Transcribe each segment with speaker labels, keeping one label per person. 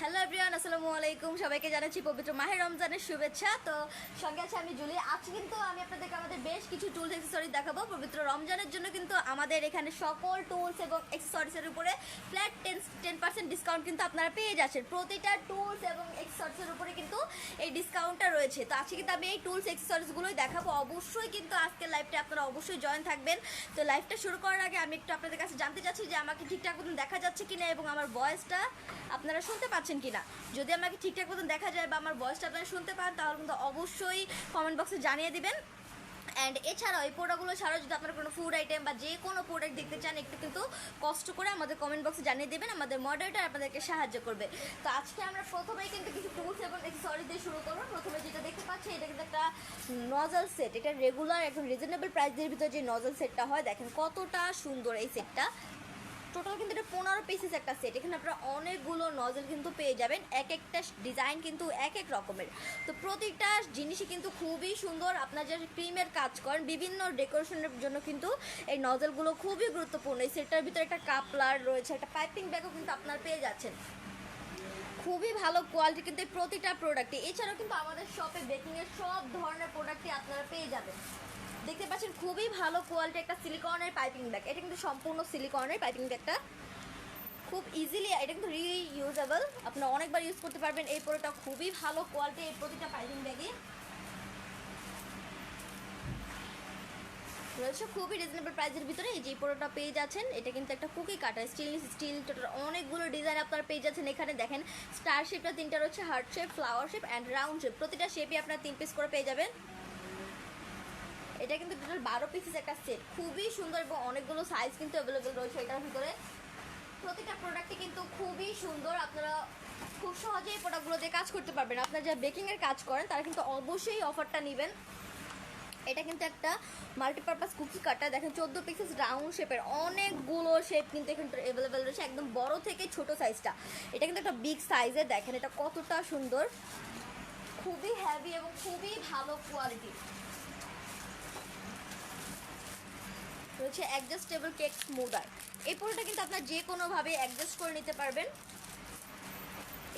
Speaker 1: Hello everyone, আসসালামু আলাইকুম। সবাইকে জানাচ্ছি পবিত্র মাহে রমজানের শুভেচ্ছা। তো সঙ্গে আছে আমি জুলি। আজকে কিন্তু আমি আপনাদেরকে আমাদের বেশ কিছু টুলস অ্যাক্সেসরিজ দেখাবো। পবিত্র রমজানের জন্য কিন্তু আমাদের এখানে সকল টুলস এবং অ্যাক্সেসরিজের উপরে ফ্ল্যাট 10% ডিসকাউন্ট কিন্তু আপনারা পেয়ে যাচ্ছেন। প্রতিটা টুলস এবং অ্যাক্সেসরিজের উপরে কিন্তু এই ডিসকাউন্টটা রয়েছে। তো আজকে কিন্তু আমি এই টুলস অ্যাক্সেসরিজগুলোই দেখাবো। অবশ্যই কিন্তু আজকের লাইভটা আপনারা অবশ্যই জয়েন থাকবেন। তো লাইভটা শুরু করার আগে আমি একটু আপনাদের কাছে জানতে চাচ্ছি যে আমাকে ঠিকঠাক মতন দেখা যাচ্ছে কিনা এবং আমার ভয়েসটা আপনারা শুনতে পাচ্ছেন কিনা। যদি আমাকে ঠিকঠাক মতন দেখা যায় বা আমার ভয়েসটা আপনারা শুনতে পান তাহলে কিন্তু অবশ্যই কমেন্ট বক্সে জানিয়ে দিবেন। অ্যান্ড এছাড়াও এই প্রোডাক্টগুলো ছাড়াও যদি আপনারা কোনো ফুড আইটেম বা যে কোনো প্রোডাক্ট দেখতে চান একটু কিন্তু কষ্ট করে আমাদের কমেন্ট বক্সে জানিয়ে দেবেন, আমাদের মডারেটর আপনাদেরকে সাহায্য করবে। তো আজকে আমরা প্রথমেই কিন্তু কিছু টুলস এবং অ্যাক্সেসরিজ দিয়ে শুরু করবো। প্রথমে যেটা দেখতে পাচ্ছি এটা কিন্তু একটা নজল সেট। এটা রেগুলার একদম রিজনেবল প্রাইসের ভিতরে যে নজল সেটটা হয়, দেখেন কতটা সুন্দর এই সেটটা। টোটাল কিন্তু এটা 15 পিসেস একটা সেট। এখানে আপনারা অনেকগুলো নজল কিন্তু পেয়ে যাবেন, এক একটা ডিজাইন কিন্তু এক এক রকমের। তো প্রতিটা জিনিসই কিন্তু খুবই সুন্দর। আপনার যে ক্রিমের কাজ করেন বিভিন্ন ডেকোরেশনের জন্য কিন্তু এই নজলগুলো খুবই গুরুত্বপূর্ণ। এই সেটটার ভিতরে একটা কাপলার রয়েছে, একটা পাইপিং ব্যাগও কিন্তু আপনারা পেয়ে যাচ্ছেন। খুবই ভালো কোয়ালিটি কিন্তু এই প্রতিটা প্রোডাক্টে। এছাড়াও কিন্তু আমাদের শপে বেকিংয়ের সব ধরনের প্রোডাক্টই আপনারা পেয়ে যাবেন। দেখতে পাচ্ছেন খুবই ভালো কোয়ালিটি একটা সিলিকনের পাইপিং ব্যাগ। এটা কিন্তু সম্পূর্ণ সিলিকনের পাইপিং ব্যাগটা, খুব ইজিলি এটা কিন্তু রিইউজেবল, আপনারা অনেকবার ইউজ করতে পারবেন। এই প্রোডাক্টটা খুবই ভালো কোয়ালিটি এই প্রতিটা পাইপিং ব্যাগে রয়েছে খুবই রিজনেবল প্রাইসের ভিতরে। এই যে প্রোডাক্টটা পেয়ে যাচ্ছেন, এটা কিন্তু একটা কুকি কাটার স্টিল টোটাল অনেকগুলো ডিজাইন আপনারা পেয়ে যাচ্ছেন। এখানে দেখেন স্টার শেপটা 3টা রয়েছে, heart shape, flower shape and round shape. প্রতিটা শেপই আপনারা 3 পিস করে পেয়ে যাবেন। এটা কিন্তু টোটাল 12 পিসেস একটা সেট, খুবই সুন্দর এবং অনেকগুলো সাইজ কিন্তু অ্যাভেলেবেল রয়েছে এটার ভিতরে। প্রতিটা প্রোডাক্টই কিন্তু খুবই সুন্দর, আপনারা খুব সহজেই এই প্রোডাক্টগুলো দিয়ে কাজ করতে পারবেন। আপনারা যারা বেকিংয়ের কাজ করেন তারা কিন্তু অবশ্যই অফারটা নেবেন। এটা কিন্তু একটা মাল্টিপারপাস কুকি কাটার, দেখেন 14 পিসেস রাউন্ড শেপের অনেকগুলো শেপ কিন্তু এখানে অ্যাভেলেবেল রয়েছে, একদম বড় থেকে ছোট সাইজটা। এটা কিন্তু একটা বিগ সাইজের, দেখেন এটা কতটা সুন্দর, খুবই হেভি এবং খুবই ভালো কোয়ালিটি রয়েছে। অ্যাডজাস্টেবল কেক স্মুদার, এই পুরোটা কিন্তু আপনার যে কোনোভাবে অ্যাডজাস্ট করে নিতে পারবেন।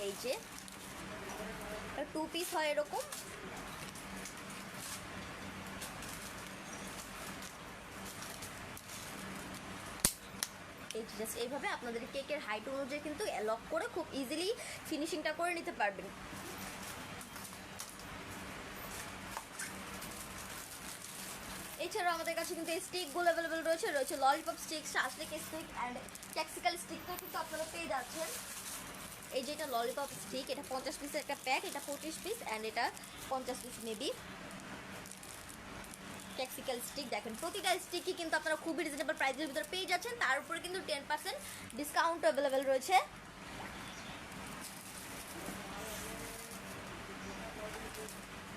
Speaker 1: এই যে 2 পিস হয় এরকম, এই জাস্ট এইভাবে আপনাদের কেকের হাইট অনুযায়ী কিন্তু লক করে খুব ইজিলি ফিনিশিংটা করে নিতে পারবেন। এছাড়াও আমাদের কাছে কিন্তু এই স্টিকগুলো অ্যাভেলেবেল রয়েছে lollipop stick, shashlik stick and ট্যাক্সিক্যাল স্টিকটা কিন্তু আপনারা পেয়ে যাচ্ছেন। এই যে এটা ললিপপ স্টিক, এটা 50 পিসের একটা প্যাক, এটা 25 পিস অ্যান্ড এটা 50 পিস মেবি। ট্যাক্সিক্যাল স্টিক দেখেন প্রতিটা স্টিকই কিন্তু আপনারা খুবই রিজনেবল প্রাইসের ভিতরে পেয়ে যাচ্ছেন। তার উপরে কিন্তু 10% ডিসকাউন্ট অ্যাভেলেবেল রয়েছে।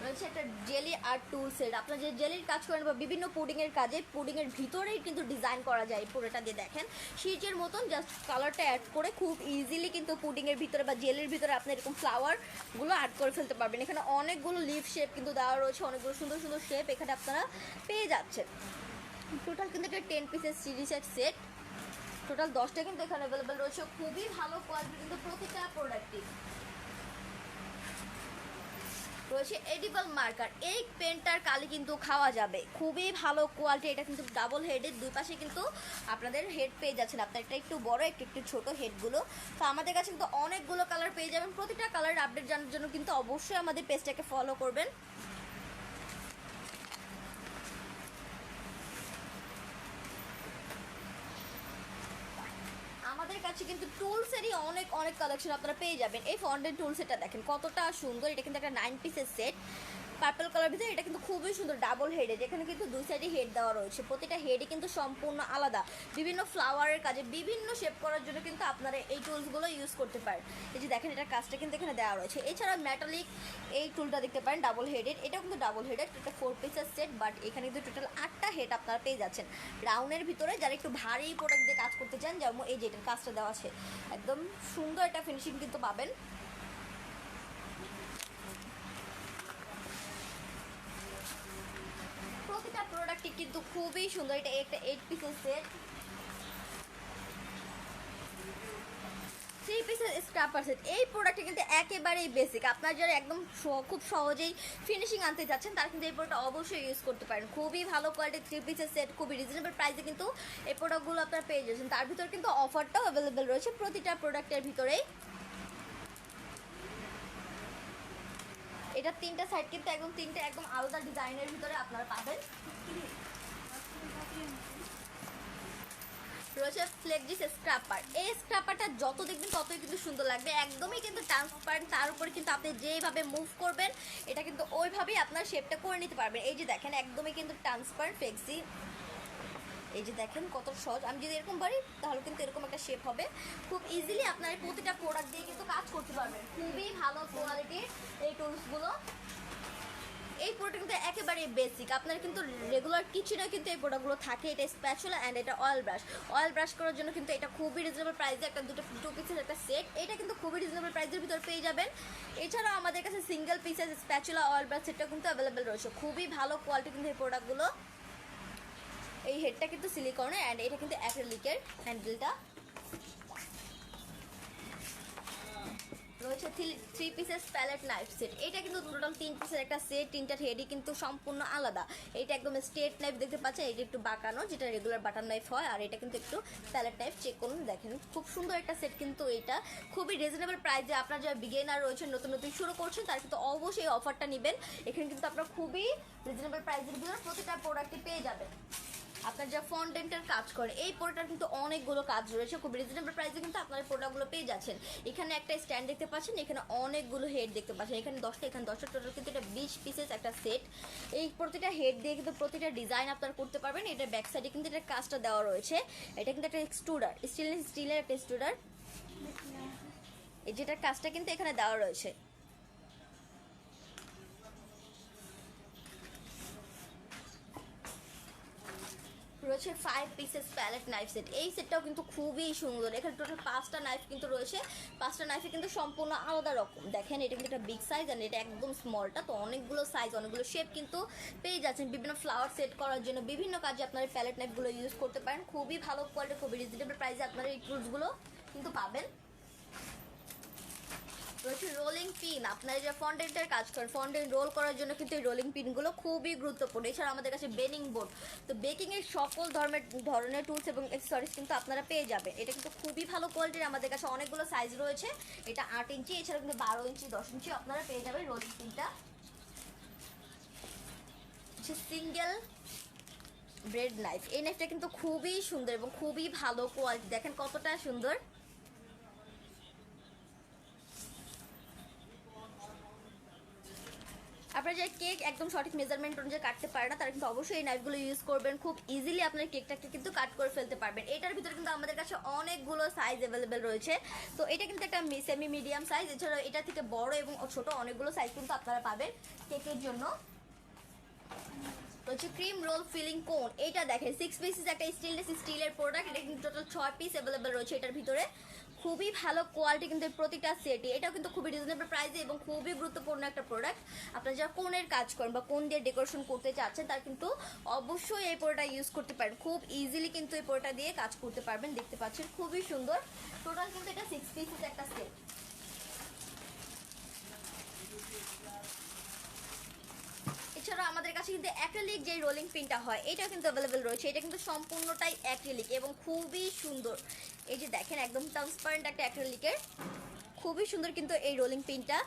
Speaker 1: রয়েছে একটা জেলি আর্ট টুল সেট। আপনারা যে জেলির কাজ করেন বা বিভিন্ন পুডিংয়ের কাজে পুডিংয়ের ভিতরেই কিন্তু ডিজাইন করা যায়। পুরোটা দিয়ে দেখেন শিটের মতন জাস্ট কালারটা অ্যাড করে খুব ইজিলি কিন্তু পুডিংয়ের ভিতরে বা জেলির ভিতরে আপনি এরকম ফ্লাওয়ারগুলো অ্যাড করে ফেলতে পারবেন। এখানে অনেকগুলো লিফ শেপ কিন্তু দেওয়া রয়েছে, অনেকগুলো সুন্দর সুন্দর শেপ এখানে আপনারা পেয়ে যাচ্ছেন। টোটাল কিন্তু একটা 10 পিসের সিরিজের সেট, টোটাল 10টা কিন্তু এখানে অ্যাভেলেবেল রয়েছে। খুবই ভালো কোয়ালিটি কিন্তু প্রতিটা প্রোডাক্টই রয়েছে। এডিবল মার্কার, এই পেনটার কালি কিন্তু খাওয়া যাবে, খুবই ভালো কোয়ালিটি। এটা কিন্তু ডাবল হেডের, দুই পাশে কিন্তু আপনাদের হেড পেয়ে যাচ্ছেন। আপনার একটা একটু বড় একটু ছোট হেডগুলো। তো আমাদের কাছে কিন্তু অনেকগুলো কালার পেয়ে যাবেন। প্রতিটা কালার আপডেট জানার জন্য কিন্তু অবশ্যই আমাদের পেজটাকে ফলো করবেন। আমাদের কাছে কিন্তু টুলসেরই অনেক অনেক কালেকশন আপনারা পেয়ে যাবেন। এই ফন্ডেন্ট টুল সেটটা দেখেন কতটা সুন্দর, এটা কিন্তু একটা 9 পিসের সেট, পার্পল কালার ভিতরে। এটা কিন্তু খুবই সুন্দর ডাবল হেডে, যেখানে কিন্তু দুই সাইডে হেড দেওয়া রয়েছে। প্রতিটা হেডই কিন্তু সম্পূর্ণ আলাদা, বিভিন্ন ফ্লাওয়ারের কাজে বিভিন্ন শেপ করার জন্য কিন্তু আপনারা এই টুলসগুলো ইউজ করতে পারেন। এই যে দেখেন এটার কাজটা কিন্তু এখানে দেওয়া রয়েছে। এছাড়া মেটালিক এই টুলটা দেখতে পারেন ডাবল হেডের, এটাও কিন্তু ডাবল হেডের, এটা 4 পিসের সেট, বাট এখানে কিন্তু টোটাল 8টা হেড আপনারা পেয়ে যাচ্ছেন। রাউন্ডের ভিতরে যারা একটু ভারী প্রোডাক্ট দিয়ে কাজ করতে চান, যেমন এই যে এটার কাজটা দেওয়া আছে, একদম সুন্দর একটা ফিনিশিং কিন্তু পাবেন। প্রতিটা প্রোডাক্টই কিন্তু খুবই সুন্দর। এটা একটা 8 পিসের সেট, 3 পিসের স্ক্রাপার সেট, এই প্রোডাক্টটা কিন্তু একেবারেই বেসিক। আপনার যারা একদম খুব সহজেই ফিনিশিং আনতে যাচ্ছেন তারা কিন্তু এই প্রোডাক্ট অবশ্যই ইউজ করতে পারেন। খুবই ভালো কোয়ালিটির 3 পিসের সেট, খুবই রিজনেবল প্রাইসে কিন্তু এই প্রোডাক্টগুলো আপনারা পেয়ে যাচ্ছেন। তার ভিতরে কিন্তু অফারটাও অ্যাভেলেবেল রয়েছে প্রতিটা প্রোডাক্টের ভিতরেই। এটা তিনটা সাইড কিন্তু একদম তিনটা একদম আলাদা ডিজাইনের ভিতরে আপনারা পাবেন। রয়েছে ফ্লেক্সিস স্ক্রাপার। এই স্ক্রাপারটা যত দেখবেন ততই কিন্তু সুন্দর লাগবে, একদমই কিন্তু ট্রান্সপারেন্ট। তার উপরে কিন্তু আপনি যেভাবে মুভ করবেন এটা কিন্তু ওইভাবেই আপনার শেপটা করে নিতে পারবেন। এই যে দেখেন একদমই কিন্তু ট্রান্সপারেন্ট ফ্লেক্সি, এই যে দেখেন কত সহজ। আমি যদি এরকম পারি তাহলে কিন্তু এরকম একটা শেপ হবে। খুব ইজিলি আপনার প্রতিটা প্রোডাক্ট দিয়ে কিন্তু কাজ করতে পারবেন। খুবই ভালো কোয়ালিটির এই টুলসগুলো। এই প্রোডাক্ট কিন্তু একেবারে বেসিক, আপনার কিন্তু রেগুলার কিচেনে কিন্তু এই প্রোডাক্টগুলো থাকে। এটা স্প্যাচুলা অ্যান্ড এটা অয়েল ব্রাশ। অয়েল ব্রাশ করার জন্য কিন্তু এটা খুবই রিজনেবল প্রাইসে একটা টু পিসের একটা সেট, এটা কিন্তু খুবই রিজনেবল প্রাইসের ভিতরে পেয়ে যাবেন। এছাড়াও আমাদের কাছে সিঙ্গেল পিসের স্প্যাচুলা অয়েল ব্রাশ সেটটা কিন্তু অ্যাভেলেবেল রয়েছে। খুবই ভালো কোয়ালিটি কিন্তু এই প্রোডাক্টগুলো। এই হেডটা কিন্তু সিলিকনের অ্যান্ড এটা কিন্তু অ্যাক্রিলিকের হ্যান্ডেলটা রয়েছে। 3 পিসের প্যালেট নাইফ সেট, এটা কিন্তু টোটাল 3 পিসের একটা সেট। তিনটা হেডই কিন্তু সম্পূর্ণ আলাদা। এটা একদম স্ট্রেট নাইফ দেখতে পাচ্ছেন, এটা একটু বাঁকানো যেটা রেগুলার বাটার নাইফ হয়, আর এটা কিন্তু একটু প্যালেট নাইফ। চেক করুন দেখেন খুব সুন্দর একটা সেট কিন্তু এটা খুবই রিজনেবল প্রাইসে। আপনার যারা বিগিনার রয়েছেন নতুন নতুন শুরু করছেন তারা কিন্তু অবশ্যই এই অফারটা নেবেন। এখানে কিন্তু আপনারা খুবই রিজনেবল প্রাইসের ভিতরে প্রতিটা প্রোডাক্টই পেয়ে যাবেন। আপনার যা ফন্ডেন্টের কাজ করে এই প্রোডাক্টটার কিন্তু অনেকগুলো কাজ রয়েছে, খুব রিজনেবল প্রাইসে কিন্তু আপনারা প্রোডাক্টগুলো পেয়ে যাচ্ছেন। এখানে একটা স্ট্যান্ড দেখতে পাচ্ছেন, এখানে অনেকগুলো হেড দেখতে পাচ্ছেন, এখানে 10টা, এখানে 10টা, টোটাল কিন্তু এটা 20 পিসেস একটা সেট। এই প্রতিটা হেড দিয়ে কিন্তু প্রতিটা ডিজাইন আপনারা করতে পারবেন। এটা ব্যাক সাইডে কিন্তু এটা কাজটা দেওয়া রয়েছে। এটা কিন্তু একটা এক্সট্রুডার, স্টেনলেস স্টিলের একটা এক্সট্রুডার, এই যেটার কাজটা কিন্তু এখানে দেওয়া রয়েছে। রয়েছে 5 পিসেস প্যালেট নাইফ সেট, এই সেটটাও কিন্তু খুবই সুন্দর। এখানে টোটাল 5টা নাইফ কিন্তু রয়েছে। 5টা নাইফে কিন্তু সম্পূর্ণ আলাদা রকম। দেখেন এটা কিন্তু একটা বিগ সাইজ আর এটা একদম স্মলটা, তো অনেকগুলো সাইজ অনেকগুলো শেপ কিন্তু পেয়ে যাচ্ছেন। বিভিন্ন ফ্লাওয়ার সেট করার জন্য বিভিন্ন কাজে আপনারা এই প্যালেট নাইফগুলো ইউজ করতে পারেন। খুবই ভালো কোয়ালিটি, খুবই রিজনেবল প্রাইসে আপনারা এই টুলসগুলো কিন্তু পাবেন। রয়েছে রোলিং পিন, আপনারা যে ফন্ডেন্টের কাজ করেন ফন্ডেন্ট রোল করার জন্য কিন্তু এই রোলিং পিনগুলো খুবই গুরুত্বপূর্ণ। এছাড়া আমাদের কাছে বেকিং বোর্ড, তো বেকিংয়ের সকল ধরনের টুলস এবং অ্যাক্সেসরিজ কিন্তু আপনারা পেয়ে যাবেন। এটা কিন্তু খুবই ভালো কোয়ালিটির, আমাদের কাছে অনেকগুলো সাইজ রয়েছে। এটা 8 ইঞ্চি, এছাড়া কিন্তু 12 ইঞ্চি, 10 ইঞ্চি আপনারা পেয়ে যাবেন রোলিং পিনটা। সিঙ্গেল ব্রেড নাইফ, এই নাইফটা কিন্তু খুবই সুন্দর এবং খুবই ভালো কোয়ালিটি, দেখেন কতটা সুন্দর। আপনারা যে কেক একদম সঠিক মেজারমেন্ট অনুযায়ী কাটতে পারে না তারা কিন্তু অবশ্যই এই নাইফগুলো ইউজ করবেন। খুব ইজিলি আপনার কেকটাকে কিন্তু কাট করে ফেলতে পারবেন। এটার ভিতরে কিন্তু আমাদের কাছে অনেকগুলো সাইজ অ্যাভেলেবেল রয়েছে। তো এটা কিন্তু একটা সেমি মিডিয়াম সাইজ, এছাড়া এটা থেকে বড় এবং ছোট অনেকগুলো সাইজ কিন্তু আপনারা পাবেন কেকের জন্য। হচ্ছে ক্রিম রোল ফিলিং কোন, এটা দেখেন 6 পিসেস একটা স্টেনলেস স্টিলের প্রোডাক্ট। এটা কিন্তু টোটাল 6 পিস অ্যাভেলেবেল রয়েছে এটার ভিতরে। খুবই ভালো কোয়ালিটি কিন্তু প্রতিটা সেটই, এটাও কিন্তু খুবই রিজনেবল প্রাইসে এবং খুবই গুরুত্বপূর্ণ একটা প্রোডাক্ট। আপনারা যারা কোনের কাজ করেন বা কোন দিয়ে ডেকোরেশন করতে চাচ্ছেন তারা কিন্তু অবশ্যই এই প্রোডাক্টটা ইউজ করতে পারেন। খুব ইজিলি কিন্তু এই প্রোডাক্টটা দিয়ে কাজ করতে পারবেন। দেখতে পাচ্ছেন খুবই সুন্দর। টোটাল কিন্তু এটা 6 পিসেস একটা সেট। এছাড়া আমাদের কাছে কিন্তু অ্যাক্রিলিক যে রোলিং পিনটা হয় এটাও কিন্তু অ্যাভেলেবেল রয়েছে। এটা কিন্তু সম্পূর্ণটাই অ্যাক্রিলিক এবং খুবই সুন্দর। এই যে দেখেন একদম ট্রান্সপারেন্ট একটা অ্যাক্রিলিকের, খুবই সুন্দর কিন্তু এই রোলিং পিনটা।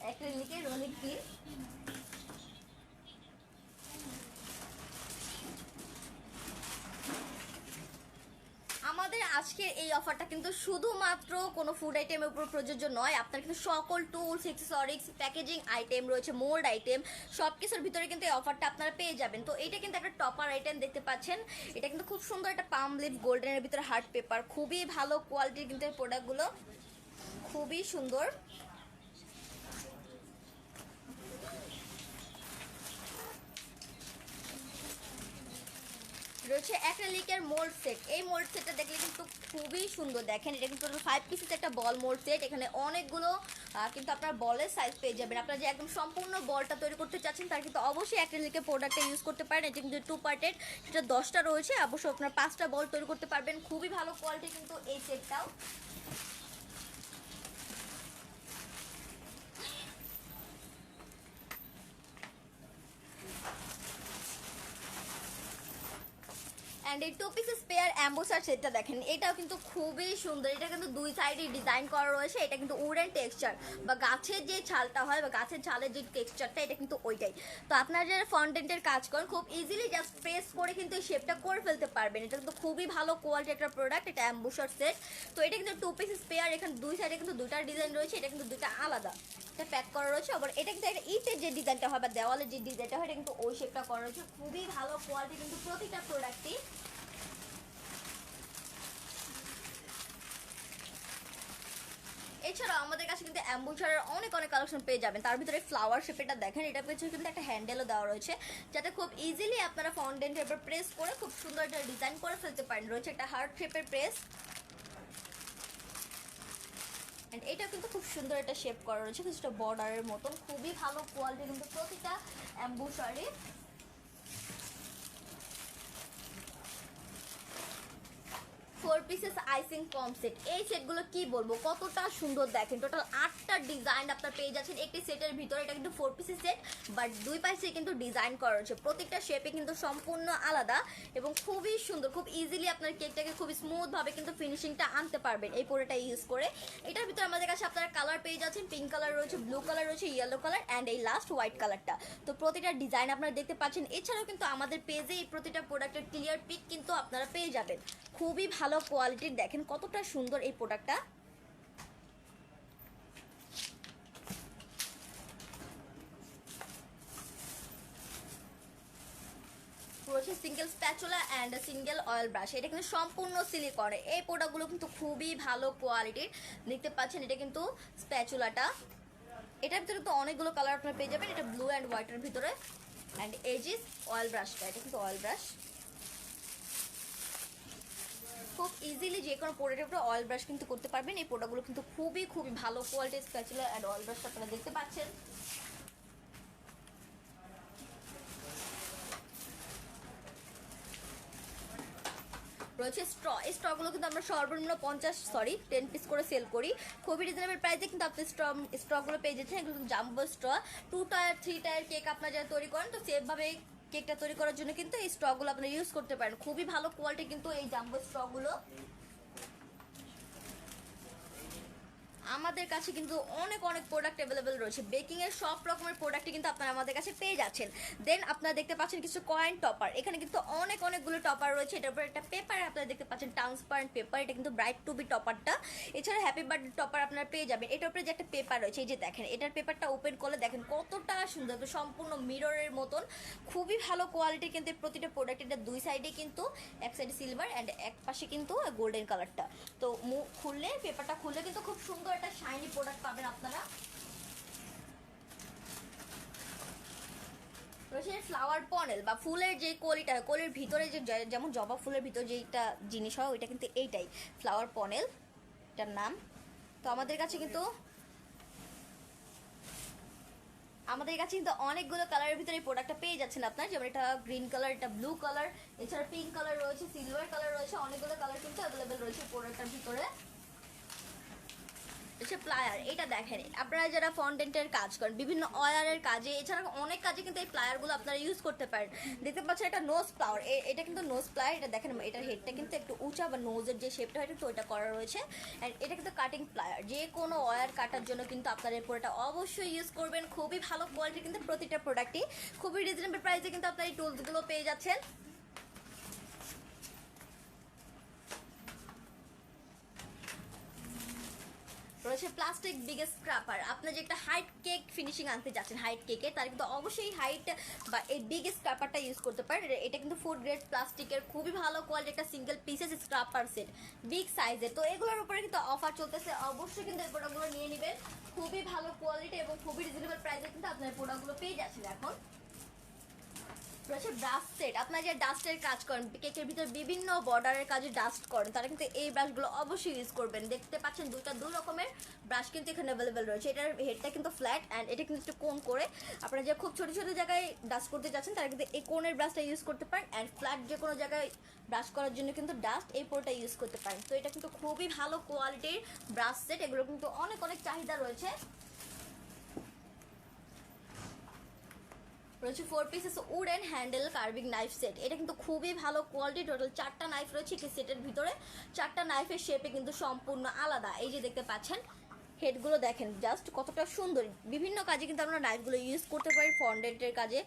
Speaker 1: অ্যাক্রিলিকের রোলিং পিন আমাদের আজকের এই অফারটা কিন্তু শুধুমাত্র কোনো ফুড আইটেমের উপর প্রযোজ্য নয়। আপনার কিন্তু সকল টুলস, অ্যাক্সেসরিজ, প্যাকেজিং আইটেম রয়েছে, মোল্ড আইটেম, সব কিছুর ভিতরে কিন্তু এই অফারটা আপনারা পেয়ে যাবেন। তো এটা কিন্তু একটা টপার আইটেম দেখতে পাচ্ছেন। এটা কিন্তু খুব সুন্দর একটা পাম লিফ গোল্ডেনের ভিতরে হার্ট পেপার, খুবই ভালো কোয়ালিটির কিন্তু এই প্রোডাক্টগুলো, খুবই সুন্দর। রয়েছে রয়েছে অ্যাক্রিলিকের মোল্ড সেট। এই মোল্ড সেটটা দেখলে কিন্তু খুবই সুন্দর। দেখেন এটা কিন্তু টোটাল 5 পিসেস একটা বল মোল্ড সেট। এখানে অনেকগুলো কিন্তু আপনার বলের সাইজ পেয়ে যাবেন। আপনারা যে একদম সম্পূর্ণ বলটা তৈরি করতে চাচ্ছেন তার কিন্তু অবশ্যই অ্যাক্রিলিকের প্রোডাক্টটা ইউজ করতে পারেন। এটা কিন্তু 2 পার্টের, সেটা 10টা রয়েছে। অবশ্যই আপনার 5টা বল তৈরি করতে পারবেন। খুবই ভালো কোয়ালিটি কিন্তু এই সেটটাও। অ্যান্ড এই 2 পিসেস পেয়ার অ্যাম্বোসার সেটটা দেখেন, এটাও কিন্তু খুবই সুন্দর। এটা কিন্তু দুই সাইডে ডিজাইন করা রয়েছে। এটা কিন্তু উডেন টেক্সচার বা গাছের যে ছালটা হয় বা গাছের ছালের যে টেক্সচারটা, এটা কিন্তু ওইটাই। তো আপনারা যারা ফন্ডেন্টের কাজ করেন খুব ইজিলি জাস্ট প্রেস করে কিন্তু এই শেপটা করে ফেলতে পারবেন। এটা কিন্তু খুবই ভালো কোয়ালিটি একটা প্রোডাক্ট। এটা অ্যাম্বোসার সেট। তো এটা কিন্তু 2 পিসেস পেয়ার। এখানে দুই সাইডে কিন্তু দুইটা ডিজাইন রয়েছে। এটা কিন্তু দুইটা আলাদা, এটা প্যাক করা রয়েছে। আবার এটা কিন্তু একটা ইটের যে ডিজাইনটা হয় বা দেওয়ালের যে ডিজাইনটা হয়, এটা কিন্তু ওই শেপটা করা রয়েছে। খুবই ভালো কোয়ালিটি কিন্তু প্রতিটা প্রোডাক্টই। এছাড়াও আমাদের কাছে কিন্তু অ্যাম্বুসারের অনেক অনেক কালেকশন পেয়ে যাবেন। তার ভিতরে ফ্লাওয়ার শেপটা দেখেন, এটা পেছনে কিন্তু একটা হ্যান্ডেলও দেওয়া রয়েছে, যাতে খুব ইজিলি আপনারা ফন্ডেন্টের উপর প্রেস করে খুব সুন্দর একটা ডিজাইন করে ফেলতে পারেন। রয়েছে একটা হার্ট শেপের প্রেস, এন্ড এটা কিন্তু খুব সুন্দর একটা শেপ করা রয়েছে, কিছুটা বর্ডারের মতন। খুবই ভালো কোয়ালিটি কিন্তু প্রতিটা অ্যাম্বুসারি। 4 পিসেস আইসিং কম সেট। এই সেটগুলো কি বলবো, কতটা সুন্দর দেখেন। টোটাল 8টা ডিজাইন আপনার পেয়ে যাচ্ছেন একটি সেটের ভিতরে। এটা কিন্তু 4 পিসের সেট, বাট দুই পাশে কিন্তু ডিজাইন করা রয়েছে। প্রত্যেকটা শেপে কিন্তু সম্পূর্ণ আলাদা এবং খুবই সুন্দর। খুব ইজিলি আপনার কেকটাকে খুব স্মুথ ভাবে কিন্তু ফিনিশিংটা আনতে পারবেন এই পোড়াটা ইউজ করে। এটার ভিতরে আমাদের কাছে আপনারা কালার পেয়ে যাচ্ছেন। পিঙ্ক কালার রয়েছে, ব্লু কালার রয়েছে, ইয়েলো কালার অ্যান্ড এই লাস্ট হোয়াইট কালারটা। তো প্রতিটা ডিজাইন আপনারা দেখতে পাচ্ছেন। এছাড়াও কিন্তু আমাদের পেজে এই প্রতিটা প্রোডাক্টের ক্লিয়ার পিক কিন্তু আপনারা পেয়ে যাবেন। খুবই ভালো কোয়ালিটির, দেখেন কতটা সুন্দর এই প্রোডাক্টটা। রয়েছে single spatula and single oil brush. এটা কিন্তু সম্পূর্ণ সিলিকনের। এই প্রোডাক্টগুলো কিন্তু খুবই ভালো কোয়ালিটির। দেখতে পাচ্ছেন এটা কিন্তু স্প্যাচুলাটা। এটার ভিতরে তো অনেকগুলো কালার আপনারা পেয়ে যাবেন। এটা ব্লু অ্যান্ড হোয়াইটের ভিতরে। অ্যান্ড এজিস অয়েল ব্রাশটা, এটা কিন্তু অয়েল ব্রাশ। খুব ইজিলি যে কোনো প্রোডাক্টের উপরে অয়েল ব্রাশ কিন্তু করতে পারবেন। এই প্রোডাক্টগুলো কিন্তু খুবই খুবই ভালো কোয়ালিটির স্প্যাচুলা অ্যান্ড অয়েল ব্রাশ আপনারা দেখতে পাচ্ছেন। রয়েছে স্ট্র। এই স্ট্রগুলো কিন্তু আমরা সর্বনিম্ন 10 পিস করে সেল করি। খুবই রিজনেবল প্রাইসে কিন্তু আপনি স্ট্রগুলো পেয়ে যাচ্ছেন। এগুলো কিন্তু jumbo straw. 2 tyre 3 tyre cake আপনারা যারা তৈরি করেন, তো সেভাবে কেকটা তৈরি করার জন্য কিন্তু এই স্ট্রগুলো আপনারা ইউজ করতে পারেন। খুবই ভালো কোয়ালিটি কিন্তু এই জাম্বো স্ট্রগুলো। আমাদের কাছে কিন্তু অনেক অনেক প্রোডাক্ট অ্যাভেলেবেল রয়েছে। বেকিং এর সব রকমের প্রোডাক্টই কিন্তু আপনারা আমাদের কাছে পেয়ে যাচ্ছেন। দেন আপনারা দেখতে পাচ্ছেন কিছু কয়েন টপার। এখানে কিন্তু অনেকগুলো টপার রয়েছে। এটার উপর একটা পেপার আপনারা দেখতে পাচ্ছেন, ট্রান্সপারেন্ট পেপার। এটা কিন্তু ব্রাইট টু বি টপারটা। এছাড়া হ্যাপি বার্থডে টপার আপনারা পেয়ে যাবেন। এটার উপরে যে একটা পেপার রয়েছে, এই যে দেখেন, এটার পেপারটা ওপেন করলে দেখেন কতটা সুন্দর, সম্পূর্ণ মিররের মতন। খুবই ভালো কোয়ালিটি কিন্তু প্রতিটা প্রোডাক্ট। এটা দুই সাইডে কিন্তু, এক সাইডে সিলভার অ্যান্ড এক পাশে কিন্তু গোল্ডেন কালারটা। তো খুললে, পেপারটা খুললে কিন্তু খুব সুন্দর একটা শাইনি প্রোডাক্ট পাবেন আপনারা। রয়েছে ফ্লাওয়ার পনেল বা ফুলের যে কলিটা, কলির ভিতরে যে যেমন জবা ফুলের ভিতরে যেটা জিনিস হয় ওইটা কিন্তু এইটাই ফ্লাওয়ার পনেল এটার নাম। তো আমাদের কাছে কিন্তু অনেকগুলো কালারের ভিতরে এই প্রোডাক্টটা পেয়ে যাচ্ছেন আপনার। যেমন এটা গ্রিন কালার, এটা ব্লু কালার, এছাড়া পিঙ্ক কালার রয়েছে, সিলভার কালার রয়েছে। অনেকগুলো কালার কিন্তু অ্যাভেলেবেল রয়েছে প্রোডাক্টটার ভিতরে। প্লায়ার, এটা দেখেন আপনারা যারা ফন্ডেন্টের কাজ করেন বিভিন্ন অয়ারের কাজে, এছাড়া অনেক কাজে কিন্তু এই প্লায়ারগুলো আপনারা ইউজ করতে পারেন। দেখতে পাচ্ছেন এটা নোজ প্লায়ার। এটা কিন্তু নোজ প্লায়ার। এটা দেখেন এটার হেডটা কিন্তু একটু উঁচা বা নোজের যে শেপটা হয় কিন্তু ওইটা করা রয়েছে। অ্যান্ড এটা কিন্তু কাটিং প্লায়ার। যে কোনো ওয়্যার কাটার জন্য কিন্তু আপনারা এরপর এটা অবশ্যই ইউজ করবেন। খুবই ভালো কোয়ালিটি কিন্তু প্রতিটা প্রোডাক্টই। খুবই রিজনেবল প্রাইসে কিন্তু আপনারা এই টুলসগুলো পেয়ে যাচ্ছেন। রয়েছে প্লাস্টিক বিগেস্ট স্ক্রাপার। আপনি যে একটা হাইট কেক ফিনিশিং আনতে যাচ্ছেন হাইট কেকে, তার কিন্তু অবশ্যই হাইট বা এই বিগেস্ট স্ক্রাপারটা ইউজ করতে পারেন। এটা কিন্তু ফুড গ্রেড প্লাস্টিকের খুবই ভালো কোয়ালিটি একটা single pieces scraper set, big সাইজের। তো এগুলোর উপরে কিন্তু অফার চলতেছে, অবশ্যই কিন্তু এই প্রোডাক্টগুলো নিয়ে নেবেন। খুবই ভালো কোয়ালিটি এবং খুবই রিজনেবল প্রাইসে কিন্তু আপনার প্রোডাক্টগুলো পেয়ে যাচ্ছেন এখন। রয়েছে ব্রাশ সেট। আপনারা যে ডাস্টের কাজ করেন, কেকের ভিতরে বিভিন্ন বর্ডারের কাজে ডাস্ট করেন, তারা কিন্তু এই ব্রাশগুলো অবশ্যই ইউজ করবেন। দেখতে পাচ্ছেন দুই রকমের ব্রাশ কিন্তু এখানে অ্যাভেলেবেল রয়েছে। এটার হেডটা কিন্তু ফ্ল্যাট অ্যান্ড এটা কিন্তু একটু কোন করে। আপনারা যে খুব ছোটো ছোটো জায়গায় ডাস্ট করতে যাচ্ছেন তারা কিন্তু এই কোনের ব্রাশটা ইউজ করতে পারেন, অ্যান্ড ফ্ল্যাট যে কোনো জায়গায় ব্রাশ করার জন্য কিন্তু ডাস্ট এই পোরটা ইউজ করতে পারেন। তো এটা কিন্তু খুবই ভালো কোয়ালিটির ব্রাশ সেট, এগুলো কিন্তু অনেক অনেক চাহিদা রয়েছে। রয়েছে 4 pieces wooden handle carving knife set. এটা কিন্তু খুবই ভালো কোয়ালিটি। টোটাল 4টা নাইফ রয়েছে কি সেটের ভিতরে। 4টা নাইফের শেপে কিন্তু সম্পূর্ণ আলাদা। এই যে দেখতে পাচ্ছেন হেডগুলো দেখেন জাস্ট কতটা সুন্দর। বিভিন্ন কাজে কিন্তু আমরা নাইফগুলো ইউজ করতে পারি, ফন্ডেন্টের কাজে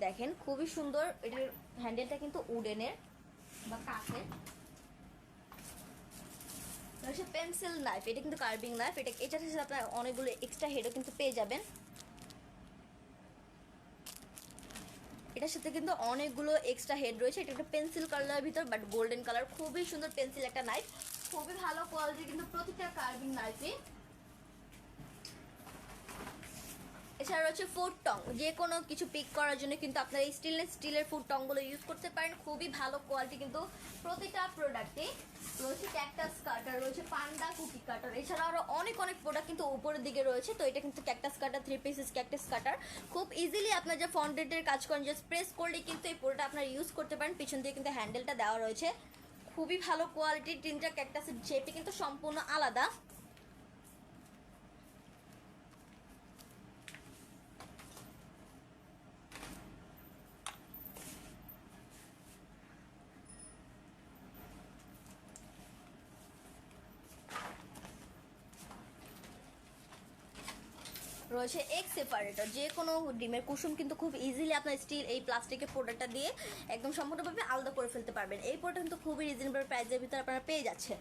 Speaker 1: দেখেন খুবই সুন্দর। এটার হ্যান্ডেলটা কিন্তু উডেনের বা কাঠের। রয়েছে পেন্সিল নাইফ, এটা কিন্তু কার্ভিং নাইফ। এটার সাথে আপনার অনেকগুলো এক্সট্রা হেডও কিন্তু পেয়ে যাবেন। এটার সাথে কিন্তু অনেকগুলো এক্সট্রা হেড রয়েছে। এটা একটা পেন্সিল কালারের ভিতর বাট গোল্ডেন কালার, খুবই সুন্দর পেন্সিল একটা নাইফ, খুবই ভালো কোয়ালিটি কিন্তু প্রতিটা কার্ভিং নাইফে। এছাড়া রয়েছে ফুড টং, যে কোনো কিছু পিক করার জন্য কিন্তু আপনারা এই স্টিলের ফুড টংগুলো ইউজ করতে পারেন। খুবই ভালো কোয়ালিটি কিন্তু প্রতিটা প্রোডাক্টে। রয়েছে ক্যাকটাস কাটার, রয়েছে পান্ডা কুকি কাটার, এছাড়া আরও অনেক অনেক প্রোডাক্ট কিন্তু উপরের দিকে রয়েছে। তো এটা কিন্তু ক্যাকটাস কাটার 3 পিসেস ক্যাকটাস কাটার। খুব ইজিলি আপনার যে ফন্ডেন্টের কাজ করেন জাস্ট প্রেস করলে কিন্তু এই পোড়াটা আপনারা ইউজ করতে পারেন। পিছন দিয়ে কিন্তু হ্যান্ডেলটা দেওয়া রয়েছে, খুবই ভালো কোয়ালিটির। তিনটা ক্যাকটাসের শেপে কিন্তু সম্পূর্ণ আলাদা। রয়েছে এগ সেপারেটর, যে কোনো ডিমের কুসুম কিন্তু খুব ইজিলি আপনার স্টিল এই প্লাস্টিকের প্রোডাক্টটা দিয়ে একদম সম্পূর্ণভাবে আলাদা করে ফেলতে পারবেন। এই প্রোডাক্ট কিন্তু খুবই রিজনেবল প্রাইসের ভিতরে আপনারা পেয়ে যাচ্ছেন।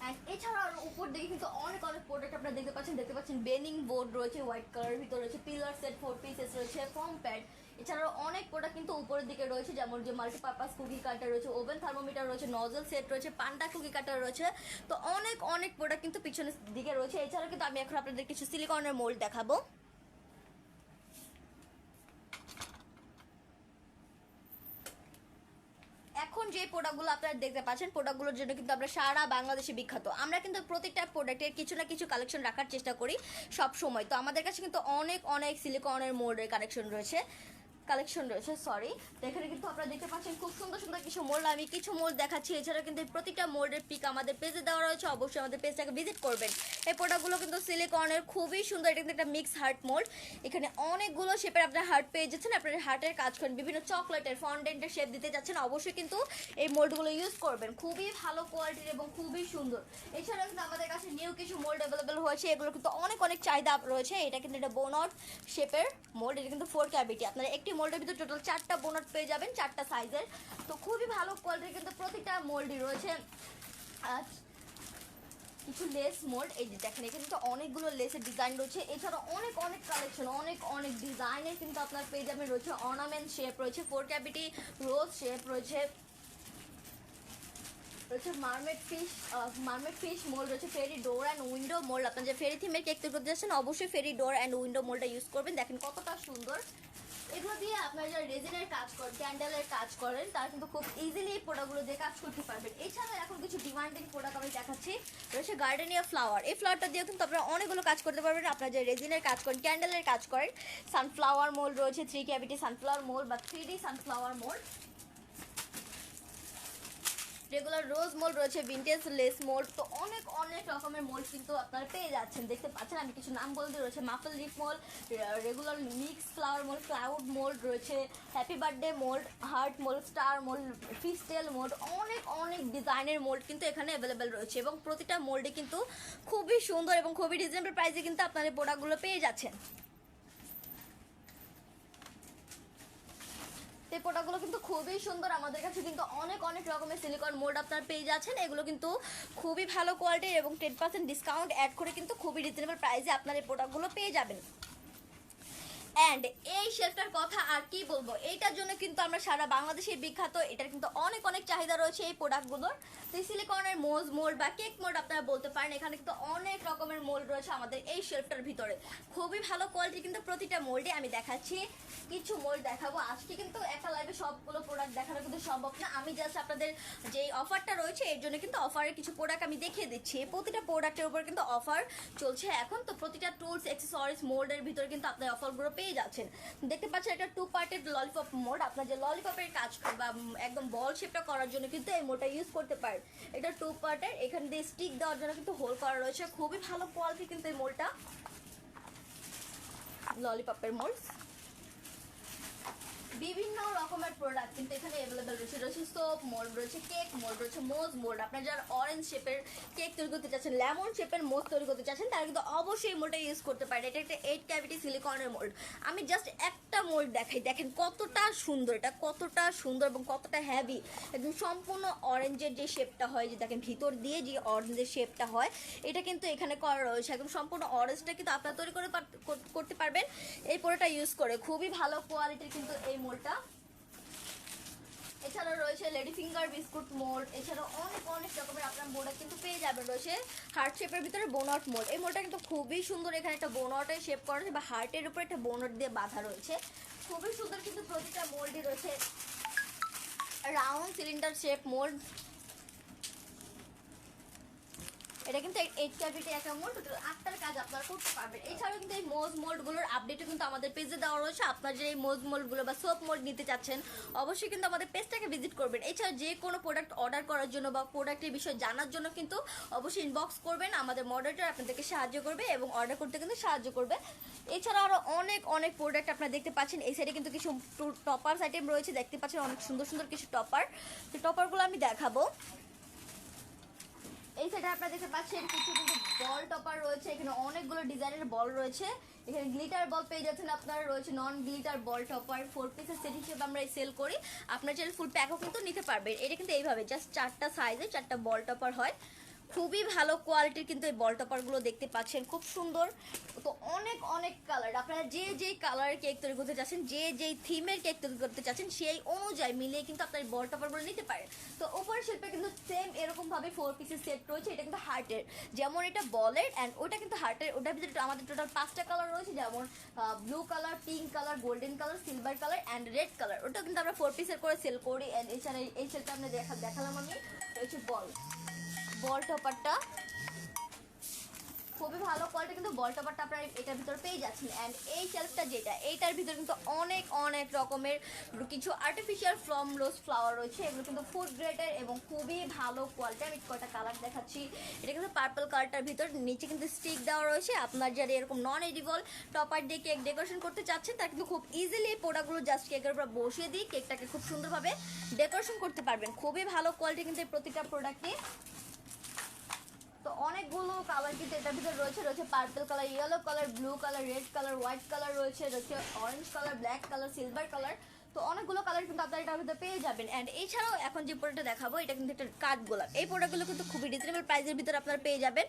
Speaker 1: অ্যান্ড এছাড়াও উপর দিকে কিন্তু অনেক অনেক প্রোডাক্ট আপনারা দেখতে পাচ্ছেন বেনিং বোর্ড রয়েছে হোয়াইট কালারের ভিতরে, রয়েছে পিলার সেট 4 পিসেস, রয়েছে ফর্ম প্যাড। এছাড়াও অনেক প্রোডাক্ট কিন্তু উপরের দিকে রয়েছে, যেমন যে মাল্টিপারপাস কুকি কাটার রয়েছে, ওভেন থার্মোমিটার রয়েছে, নজল সেট রয়েছে, পান্ডা কুকি কাটার রয়েছে। তো অনেক অনেক প্রোডাক্ট কিন্তু পিছনের দিকে রয়েছে। এছাড়াও কিন্তু আমি এখন আপনাদের কিছু সিলিকনের মোল্ড দেখাবো। এখন যে প্রোডাক্টগুলো আপনারা দেখতে পাচ্ছেন, প্রোডাক্টগুলোর জন্য কিন্তু আমরা সারা বাংলাদেশে বিখ্যাত। আমরা কিন্তু প্রত্যেকটা প্রোডাক্টের কিছু না কিছু কালেকশন রাখার চেষ্টা করি সব সময়। তো আমাদের কাছে কিন্তু অনেক অনেক সিলিকনের মোল্ডের কালেকশন রয়েছে। সরি। তো এখানে কিন্তু আপনারা দেখতে পাচ্ছেন খুব সুন্দর সুন্দর কিছু মোল্ড, আমি কিছু মোল্ড দেখাচ্ছি। এছাড়া কিন্তু প্রতিটা মোল্ডের পিক আমাদের পেজে দেওয়া রয়েছে, অবশ্যই আমাদের পেজটাকে ভিজিট করবেন। এই প্রোডাক্টগুলো কিন্তু সিলিকনের খুবই সুন্দর। এটা কিন্তু একটা মিক্স হার্ট মোল্ড, এখানে অনেকগুলো শেপের আপনার হার্ট পেয়ে যাচ্ছেন। আপনার হার্টের কাজ করেন, বিভিন্ন চকলেটের ফন্ডেন্টের শেপ দিতে যাচ্ছেন, অবশ্যই কিন্তু এই মোল্ডগুলো ইউজ করবেন। খুবই ভালো কোয়ালিটির এবং খুবই সুন্দর। এছাড়াও কিন্তু আমাদের কাছে নিউ কিছু মোল্ড অ্যাভেলেবেল হয়েছে, এগুলো কিন্তু অনেক অনেক চাহিদা রয়েছে। এটা কিন্তু একটা বোনট শেপের মোল্ড, এটা কিন্তু 4 ক্যাভিটি। আপনারা একটি মোল্ডের ভিতরে টোটাল 4টা বোনট পেয়ে যাবেন, 4টা সাইজের। তো খুবই ভালো কোয়ালিটির কিন্তু প্রতিটা মোল্ডই রয়েছে। কিছু লেস মোল্ড, এই যে দেখেন এখানে কিন্তু অনেকগুলো লেসের ডিজাইন রয়েছে। এছাড়া অনেক অনেক কালেকশন, অনেক অনেক ডিজাইনের কিন্তু আপনার পেয়ে যাবেন। রয়েছে অর্নামেন্ট শেপ, রয়েছে 4 ক্যাভিটি রোজ শেপ, রয়েছে মার্মেড ফিশ মোল্ড, রয়েছে ফেরি ডোর অ্যান্ড উইন্ডো মোল্ড। আপনার যে ফেরি থিমের কেক তৈরি করতে যাচ্ছেন, অবশ্যই ফেরি ডোর অ্যান্ড উইন্ডো মোল্ডটা ইউজ করবেন। দেখেন কতটা সুন্দর। এগুলো দিয়ে আপনারা যারা রেজিনের কাজ করেন, ক্যান্ডেলের কাজ করেন, তারা কিন্তু খুব ইজিলি এই প্রোডাক্টগুলো দিয়ে কাজ করতে পারবেন। এছাড়া এখন কিছু ডিমান্ডিং প্রোডাক্ট আমি দেখাচ্ছি। রয়েছে গার্ডেনিয়া ফ্লাওয়ার, এই ফ্লাওয়ারটা দিয়েও কিন্তু আপনারা অনেকগুলো কাজ করতে পারবেন। আপনারা যে রেজিনের কাজ করেন, ক্যান্ডেলের কাজ করেন। সানফ্লাওয়ার মোল্ড রয়েছে, 3 ক্যাভিটি সানফ্লাওয়ার মোল্ড বা 3D সানফ্লাওয়ার মোল্ড। রেগুলার রোজ মোল্ড রয়েছে, ভিন্টেজ লেস মোল্ড। তো অনেক অনেক রকমের মোল্ড কিন্তু আপনারা পেয়ে যাচ্ছেন, দেখতে পাচ্ছেন। আমি কিছু নাম বলতে, রয়েছে মাফল লিপ mould, regular mix flower mould, cloud mould রয়েছে, happy birthday mould, heart mould, star mould, ফিস্টেল মোল্ড। অনেক অনেক ডিজাইনের মোল্ড কিন্তু এখানে অ্যাভেলেবেল রয়েছে এবং প্রতিটা মোল্ডে কিন্তু খুবই সুন্দর এবং খুবই রিজনেবল প্রাইসে কিন্তু আপনারা প্রোডাক্টগুলো পেয়ে যাচ্ছেন। এই প্রোডাক্টগুলো কিন্তু খুবই সুন্দর। আমাদের কাছে কিন্তু অনেক অনেক রকমের সিলিকন মোল্ড আপনারা পেয়ে যাচ্ছেন। এগুলো কিন্তু খুবই ভালো কোয়ালিটির এবং 10% ডিসকাউন্ট অ্যাড করে কিন্তু খুবই রিজনেবল প্রাইসে আপনার এই প্রোডাক্টগুলো পেয়ে যাবেন। অ্যান্ড এই শেলফটার কথা আর কি বলবো, এইটার জন্য কিন্তু আমরা সারা বাংলাদেশে বিখ্যাত। এটার কিন্তু অনেক অনেক চাহিদা রয়েছে এই প্রোডাক্টগুলোর। তো সিলিকনের মোজ মোল্ড বা কেক মোল্ড আপনারা বলতে পারেন, এখানে কিন্তু অনেক রকমের মোল্ড রয়েছে আমাদের এই শেলফটার ভিতরে। খুবই ভালো কোয়ালিটি কিন্তু প্রতিটা মোল্ডে। আমি দেখাচ্ছি কিছু মোল্ড দেখাবো। আজকে কিন্তু একটা লাইভে সবগুলো প্রোডাক্ট দেখানো কিন্তু সম্ভব না। আমি জাস্ট আপনাদের যে অফারটা রয়েছে এর জন্য কিন্তু অফারের কিছু প্রোডাক্ট আমি দেখিয়ে দিচ্ছি। প্রতিটা প্রোডাক্টের উপর কিন্তু অফার চলছে এখন। তো প্রতিটা টুলস অ্যাক্সেসরিজ মোল্ডের ভিতরে কিন্তু আপনার অফারগুলো পেয়ে যাচ্ছেন। দেখতে পাচ্ছেন একটা 2 পার্টের ললিপপ মোল্ড। আপনার যে ললিপপের কাজ বা একদম বল শেপটা করার জন্য কিন্তু এই মোল্ডটা ইউজ করতে পারেন। এটা 2 পার্টের, এখানে দিয়ে স্টিক দেওয়ার জন্য কিন্তু হোল করা রয়েছে। খুবই ভালো কোয়ালিটি কিন্তু এই মোল্ডটা, ললিপপের মোল্ড। বিভিন্ন রকমের প্রোডাক্ট কিন্তু এখানে অ্যাভেলেবেল রয়েছে। রয়েছে সোপ মোল্ড, রয়েছে কেক মোল্ড, রয়েছে মোজ মোল্ড। আপনারা যারা অরেঞ্জ শেপের কেক তৈরি করতে চাচ্ছেন, লেমন শেপের মোজ তৈরি করতে চাচ্ছেন, তারা কিন্তু অবশ্যই এই মোল্ডটা ইউজ করতে পারেন। এটা একটা 8 ক্যাভিটি সিলিকনের মোল্ড। আমি জাস্ট একটা মোল্ড দেখাই, দেখেন কতটা সুন্দর, এটা কতটা সুন্দর এবং কতটা হেভি। একদম সম্পূর্ণ অরেঞ্জের যে শেপটা হয়, যে দেখেন ভিতর দিয়ে যে অরেঞ্জের শেপটা হয়, এটা কিন্তু এখানে করা রয়েছে। একদম সম্পূর্ণ অরেঞ্জটা কিন্তু আপনারা তৈরি করতে পারবেন এই পোড়াটা ইউজ করে। খুবই ভালো কোয়ালিটির কিন্তু এই মোল্ডটা। এছাড়াও রয়েছে লেডি ফিঙ্গার বিস্কুট মোল্ড। এছাড়াও অনেক অনেক রকমের আপনার মোল্ড কিন্তু পেয়ে যাবেন। রয়েছে হার্ট শেপের ভিতরে বোনট মোল্ড। এই মোল্ডটা কিন্তু খুবই সুন্দর। এখানে একটা বোনটের শেপ করা আছে বা হার্টের উপরে একটা বোনট দিয়ে বাঁধা রয়েছে। খুবই সুন্দর কিন্তু প্রতিটা মোল্ডই রয়েছে। রাউন্ড সিলিন্ডার শেপ মোল্ড, এটা কিন্তু 8 ক্যাভিটি একটা মোল্ড। টোটাল 8টার কাজ আপনারা করতে পারবেন। এছাড়াও কিন্তু এই মোজ মোল্ডগুলোর আপডেটও কিন্তু আমাদের পেজে দেওয়া রয়েছে। আপনারা যে এই মোজ মোল্ডগুলো বা সোপ মোল্ড নিতে চাচ্ছেন, অবশ্যই কিন্তু আমাদের পেজটাকে ভিজিট করবেন। এছাড়া যে কোনো প্রোডাক্ট অর্ডার করার জন্য বা প্রোডাক্টের বিষয়ে জানার জন্য কিন্তু অবশ্যই ইনবক্স করবেন। আমাদের মডারেটর আপনাদেরকে সাহায্য করবে এবং অর্ডার করতে কিন্তু সাহায্য করবে। এছাড়া আরও অনেক অনেক প্রোডাক্ট আপনারা দেখতে পাচ্ছেন। এই সাইডে কিন্তু কিছু টপার্স আইটেম রয়েছে, দেখতে পাচ্ছেন অনেক সুন্দর সুন্দর কিছু টপার। তো টপারগুলো আমি দেখাবো। এই সাইডে আপনারা দেখতে পাচ্ছেন কিছু কিন্তু বল টপার রয়েছে। এখানে অনেকগুলো ডিজাইনের বল রয়েছে। এখানে গ্লিটার বল পেয়ে যাচ্ছেন আপনারা। রয়েছে নন গ্লিটার বল টপার, 4 পিসের সেট হিসেবে আমরা সেল করি। আপনারা চাইলে ফুল প্যাকও কিন্তু নিতে পারবেন। এটা কিন্তু এইভাবে জাস্ট 4টা সাইজে 4টা বল টপার হয়। খুবই ভালো কোয়ালিটির কিন্তু এই বল টপারগুলো দেখতে পাচ্ছেন, খুব সুন্দর। তো অনেক অনেক কালার, আপনারা যে যেই কালারের কেক তৈরি করতে চাচ্ছেন, যে যেই থিমের কেক তৈরি করতে চাচ্ছেন, সেই অনুযায়ী মিলিয়ে কিন্তু আপনার এই বল টপারগুলো নিতে পারেন। তো উপরের শেপে কিন্তু সেম এরকমভাবে 4 পিসের সেট রয়েছে। এটা কিন্তু হার্টের, যেমন এটা বলের অ্যান্ড ওটা কিন্তু হার্টের। ওটার ভিতরে আমাদের টোটাল 5টা কালার রয়েছে, যেমন blue colour, pink colour, golden colour, silver colour and red colour. ওটা কিন্তু আমরা 4 পিসের করে সেল করি। অ্যান্ড এছাড়া এই সেলটা আমরা দেখালাম আমি, রয়েছে বল টপারটা। খুবই ভালো কোয়ালিটি কিন্তু বল টপারটা আপনারা এটার ভিতরে পেয়ে যাচ্ছেন। অ্যান্ড এই শেলফটা যেটা, এইটার ভিতরে কিন্তু অনেক অনেক রকমের কিছু আর্টিফিশিয়াল ফ্রম রোজ ফ্লাওয়ার রয়েছে। এগুলো কিন্তু ফুড গ্রেডের এবং খুবই ভালো কোয়ালিটি। আমি কয়টা কালার দেখাচ্ছি। এটা কিন্তু পার্পল কালারটার ভিতর, নিচে কিন্তু স্টিক দেওয়া রয়েছে। আপনার যারা এরকম নন এডিবল টপার দিয়ে কেক ডেকোরেশন করতে চাচ্ছেন, তারা কিন্তু খুব ইজিলি এই প্রোডাক্টগুলো জাস্ট কেকের উপর বসিয়ে দিয়ে কেকটাকে খুব সুন্দরভাবে ডেকোরেশন করতে পারবেন। খুবই ভালো কোয়ালিটি কিন্তু এই প্রতিটা প্রোডাক্টে। তো অনেকগুলো কালার কিন্তু এটার ভিতরে রয়েছে। রয়েছে purple colour, yellow colour, blue colour, red colour, white colour রয়েছে। রয়েছে orange colour, black colour, silver colour. তো অনেকগুলো কালার কিন্তু আপনারা এটার ভিতরে পেয়ে যাবেন। অ্যান্ড এছাড়াও এখন যে প্রোডাক্টটা দেখাবো, এটা কিন্তু একটা কাঠগোলাপ। এই প্রোডাক্টগুলো কিন্তু খুবই রিজনেবল প্রাইসের ভিতরে আপনারা পেয়ে যাবেন।